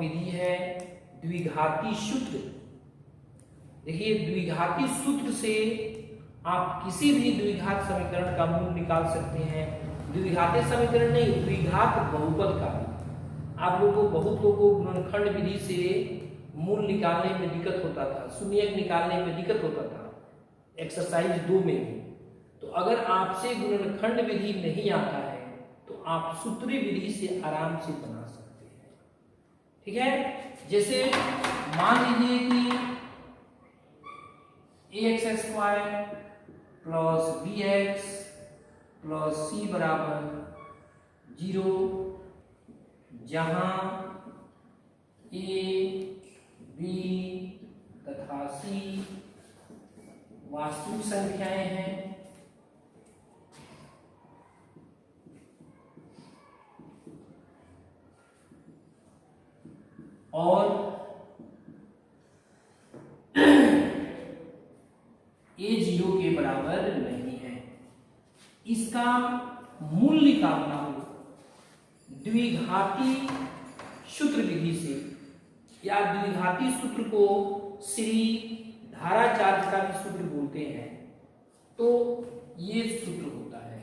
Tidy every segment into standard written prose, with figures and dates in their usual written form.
विधि है द्विघाती सूत्र। देखिए, द्विघाती सूत्र से आप किसी भी द्विघात समीकरण का मूल निकाल सकते हैं। द्विघाती समीकरण नहीं, द्विघात बहुपद का भी। आप लोगों को, बहुत लोगों को गुणनखंड विधि से मूल निकालने में दिक्कत होता था, शून्यक निकालने में दिक्कत होता था, एक्सरसाइज 2 में भी। तो अगर आपसे गुणनखंड विधि नहीं आता है तो आप सूत्री विधि से आराम से बना सकते हैं। ठीक है, जैसे मान लीजिए कि ax² plus bx plus c बराबर 0, जहां a, b तथा c वास्तविक संख्याएं हैं और a 0 के बराबर नहीं है। इसका मूल निकालना हो द्विघाती सूत्र विधि से, या द्विघाती सूत्र को श्री धारा चार्ज का भी सूत्र बोलते हैं। तो ये सूत्र होता है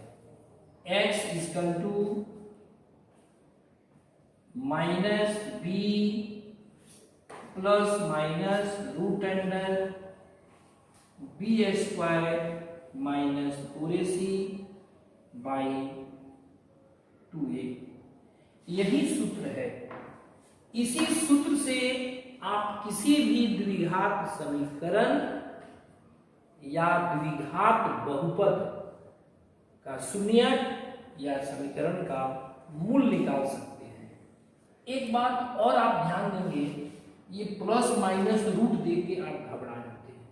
x = -b plus minus √√ b² minus 4ac/2a। यही सूत्र है। इसी सूत्र से आप किसी भी द्विघात समीकरण या द्विघात बहुपद का शून्यक या समीकरण का मूल निकाल सकते हैं। एक बात और आप ध्यान देंगे, ये प्लस माइनस रूट देख के आप घबरा जाते हैं।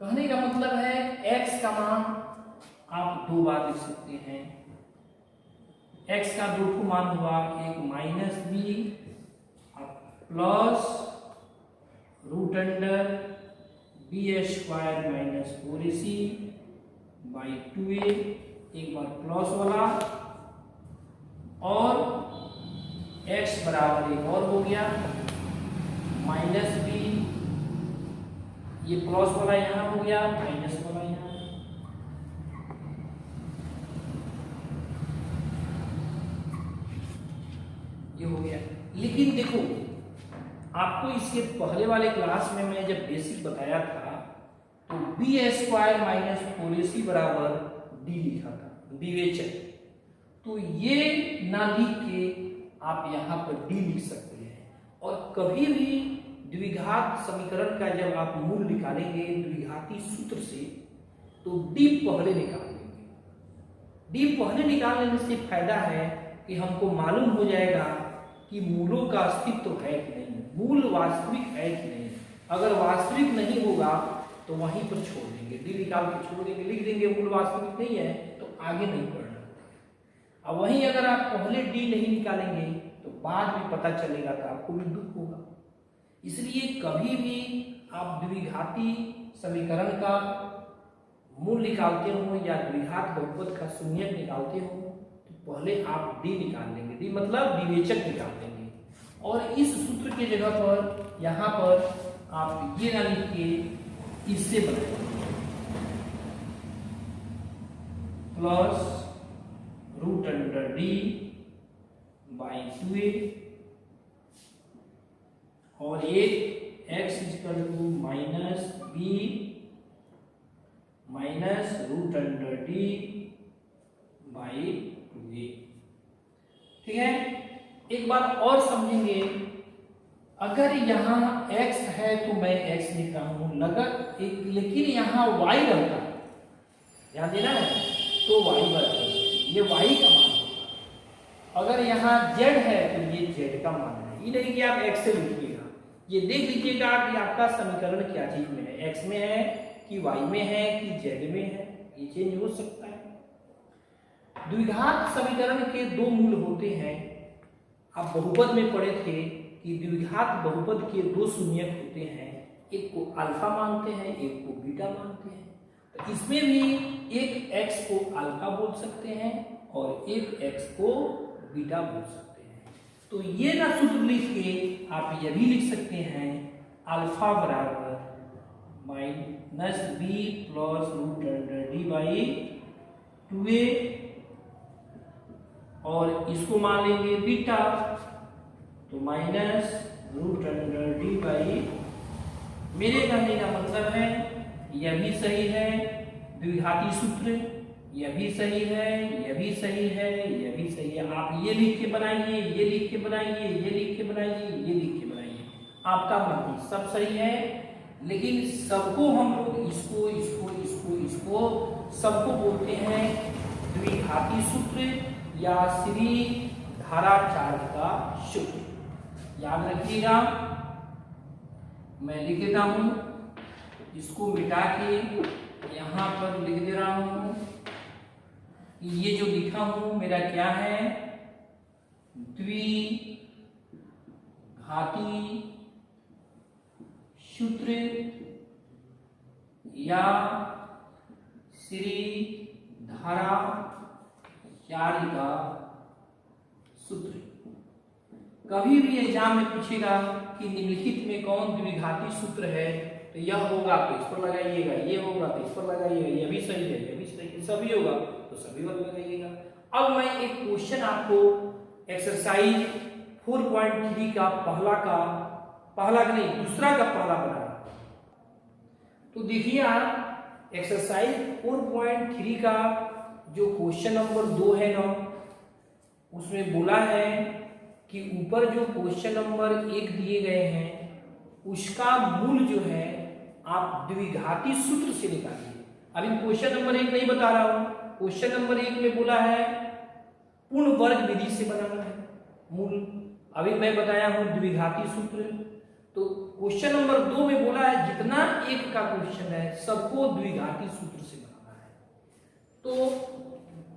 कहने का मतलब है x का मान आप 2 बार लिख सकते हैं। x का 2 मान हुआ, एक -b plus √√ b² minus 4ac/2a, एक बार प्लस वाला, और x बराबर एक और हो गया -b, ये प्लस वाला यहां हो गया, माइनस वाला यहां। ये हो गया। लेकिन देखो, आपको इसके पहले वाले क्लास में मैं जब बेसिक बताया था तो b² माइनस 4ac बराबर d लिखा था, विवेचक। तो ये ना लिख के आप यहाँ पर d लिख सकते हैं। और कभी भी द्विघात समीकरण का जब आप मूल निकालेंगे द्विघाती सूत्र से, तो d पहले निकाल लेंगे। d पहले निकाल लेने से फायदा है कि हमको मालूम हो जाएगा कि मूलों का अस्तित्व है कि नहीं, मूल वास्तविक है कि नहीं। अगर वास्तविक नहीं होगा तो वहीं पर छोड़ देंगे, d निकाल के छोड़ देंगे, लिख देंगे मूल वास्तविक नहीं है तो आगे नहीं पढ़ना। अब वहीं अगर आप पहले d नहीं निकालेंगे तो बाद में पता चलेगा तो आपको भी दुख होगा। इसलिए कभी भी आप द्विघाती समीकरण का मूल निकालते हो या द्विघात बहुपद का शून्यक निकालते हो तो पहले आप d निकाल लेंगे, d मतलब विवेचक निकाल लेंगे। और इस सूत्र के जगह पर यहाँ पर आप ये ना लिख के इससे बनाएंगे प्लस √d/2a, और एक x = -b माइनस √d/2a। ठीक है, एक बात और समझेंगे, अगर यहाँ x है तो मैं x लिख रहा हूं, लेकिन यहाँ y रहता है, ध्यान देना है, तो y बराबर ये y का मान होगा। अगर यहाँ z है तो ये z का मान है। ये नहीं कि आप x से लिखिएगा, ये देख लीजिएगा कि आपका समीकरण क्या चीज में है, x में है कि y में है कि z में है, ये चेंज हो सकता है। द्विघात समीकरण के 2 मूल होते हैं। आप बहुपद में पढ़े थे कि द्विघात बहुपद के 2 शून्यक होते हैं, एक को अल्फा मानते हैं, एक को बीटा मानते हैं। तो इसमें भी एक x को अल्फा बोल सकते हैं और एक x को बीटा बोल सकते हैं। तो ये ना सूत्र लिख के आप ये भी लिख सकते हैं अल्फा बराबर minus B plus root under D by 2a, और इसको मान लेंगे बीटा, तो minus root under D by, मेरे कहने का मतलब है यह भी सही है, द्विघाती सूत्र, यह भी सही है, यह भी सही है, यह भी सही है। आप ये लिख के बनाइए, ये लिख के बनाइए, ये लिख के बनाइए, ये लिख के बनाइए, आपका मर्जी, सब सही है। लेकिन सबको हम लोग इसको इसको इसको इसको सबको बोलते हैं द्विघाती सूत्र या श्री धारा चार्ज का सूत्र, याद रखिएगा। मैं लिख देता हूं, इसको मिटा के यहां पर लिख दे रहा हूं। ये जो लिखा हूं मेरा क्या है, द्विघाती सूत्र या श्री धारा चार्ज का सूत्र। कभी भी एग्जाम में पूछेगा कि निम्नलिखित में कौन द्विघाती सूत्र है, तो यह होगा तो इस पर लगाइएगा, ये होगा तो इस पर लगाइएगा, यह भी सही है, यह भी सही है, सभी होगा तो सभी पर लगाइएगा। अब मैं एक क्वेश्चन आपको एक्सरसाइज 4.3 का पहला नहीं दूसरा का पहला बना रहा हूं। तो देखिए आप एक्सरसाइज 4.3 का जो क्वेश्चन नंबर 2 है ना, उसमें बोला है कि ऊपर जो क्वेश्चन नंबर 1 दिए गए हैं उसका मूल जो है आप द्विघाती सूत्र से निकालिए। अभी क्वेश्चन नंबर 1 नहीं बता रहा हूं, क्वेश्चन नंबर 1 में बोला है पूर्ण वर्ग विधि से बनाना है मूल, अभी मैं बताया हूं द्विघाती सूत्र। तो क्वेश्चन नंबर 2 में बोला है जितना एक का क्वेश्चन है सबको द्विघाती सूत्र से बनाना है। तो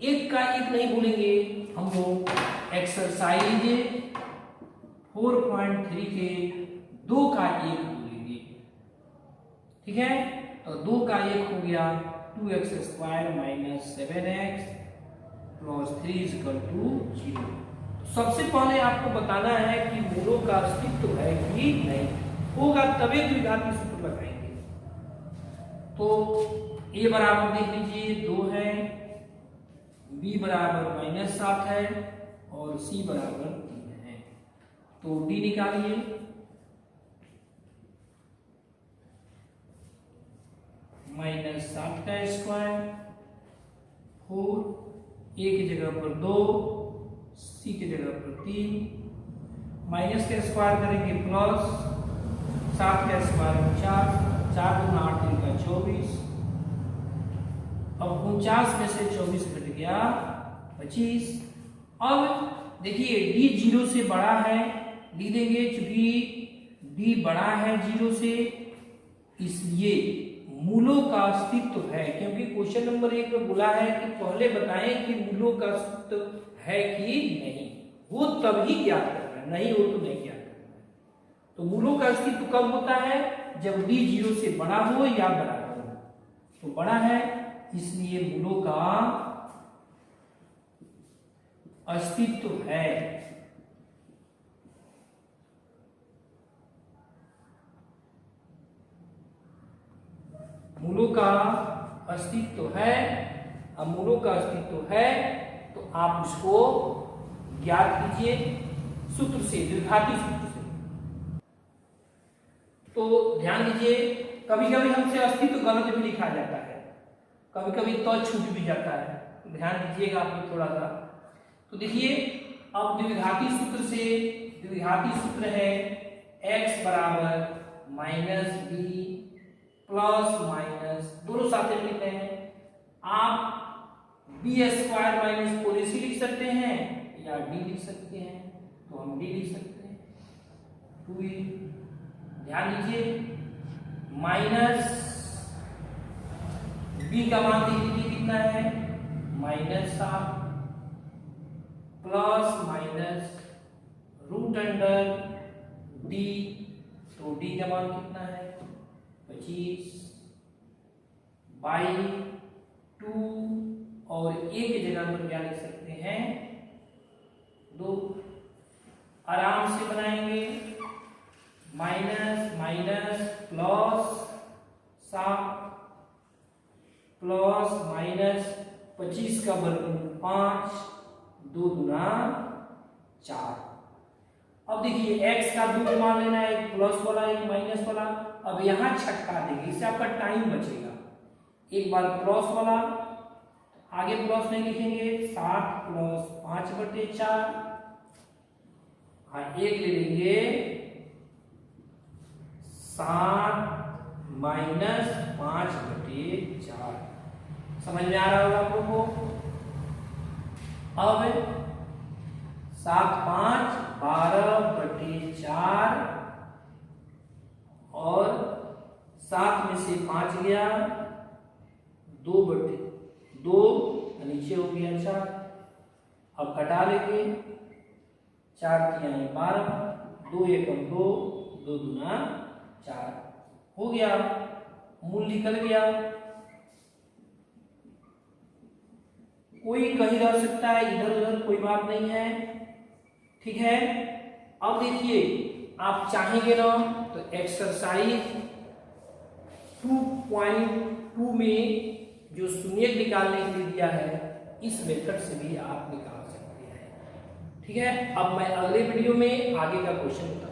एक का एक नहीं बोलेंगे हम लोग, एक्सरसाइज 4.3 के 2 का 1 बोलेंगे, ठीक है। तो 2 का 1 हो गया 2x² माइनस 7x प्लस 3 = 0। सबसे पहले आपको बताना है कि मूलों का अस्तित्व है कि नहीं, होगा तभी द्विघाती सूत्र लगाएंगे। तो a बराबर देख लीजिए 2 है, b बराबर -7 है और c बराबर 3 है। तो d निकालिए, -7 का स्क्वायर 4, a की जगह पर 2, c की जगह पर 3, माइनस का स्क्वायर करेंगे प्लस, 7 का स्क्वायर 49, 4 × 8 = 24, अब 49 में से 24 घट गया 25। अब देखिए d 0 से बड़ा है, लिख देंगे चूंकि d बड़ा है 0 से, इसलिए मूलों का अस्तित्व है। क्योंकि क्वेश्चन नंबर 1 में बोला है कि पहले बताएं कि मूलों का अस्तित्व है कि नहीं, वो तभी ज्ञात करना है, नहीं हो तो नहीं ज्ञात करना है। तो मूलों का अस्तित्व कब होता है, जब d 0 से बड़ा हो या बराबर हो। तो बड़ा है इसलिए मूलों का अस्तित्व है। मूलों का अस्तित्व है। अब मूलों का अस्तित्व है तो आप उसको ज्ञात कीजिए सूत्र से, द्विघाती सूत्र से। तो ध्यान दीजिए, कभी कभी हमसे अस्तित्व गलत भी लिखा जाता है, कभी कभी तो छूट भी जाता है, तो ध्यान दीजिएगा आप लोग थोड़ा सा। तो देखिए अब द्विघाती सूत्र से, द्विघाती सूत्र है x बराबर -b प्लस माइनस, दोनों साथ में लिखते हैं। आप b² माइनस 4ac लिख सकते हैं या d लिख सकते हैं, तो हम d लिख सकते हैं 2a। ध्यान दीजिए माइनस b का मान दीजिए कितना है -7 plus minus root under d, तो d का मान कितना है 25 बाई 2, और a की जगह पर क्या लिख सकते हैं 2। आराम से बनाएंगे, minus minus plus 7 plus minus 25 का वर्गमूल 5, 2 दूना 4। अब देखिए x का 2 मान लेना है, एक प्लस वाला एक माइनस वाला। अब यहाँ छक्का देंगे, इससे आपका टाइम बचेगा। एक बार प्लस वाला, आगे प्लस नहीं लिखेंगे, 7 प्लस 5/4, हाँ एक ले लेंगे 7 माइनस 5/4। समझ में आ रहा होगा आप लोगों को। अब 7 5 12/4 और 7 में से 5 गया 2/2, नीचे हो गया 4। अब घटा लेंगे, 4 किया 12, 2 एकम 2, 2 दूना 4 हो गया, मूल निकल गया। कोई कहीं रह सकता है, इधर उधर कोई बात नहीं है, ठीक है। अब देखिए आप चाहेंगे ना तो एक्सरसाइज 2.2 में जो शून्य निकालने के लिए दिया है, इस मेथड से भी आप निकाल सकते हैं, ठीक है। अब मैं अगले वीडियो में आगे का क्वेश्चन बताऊंगा।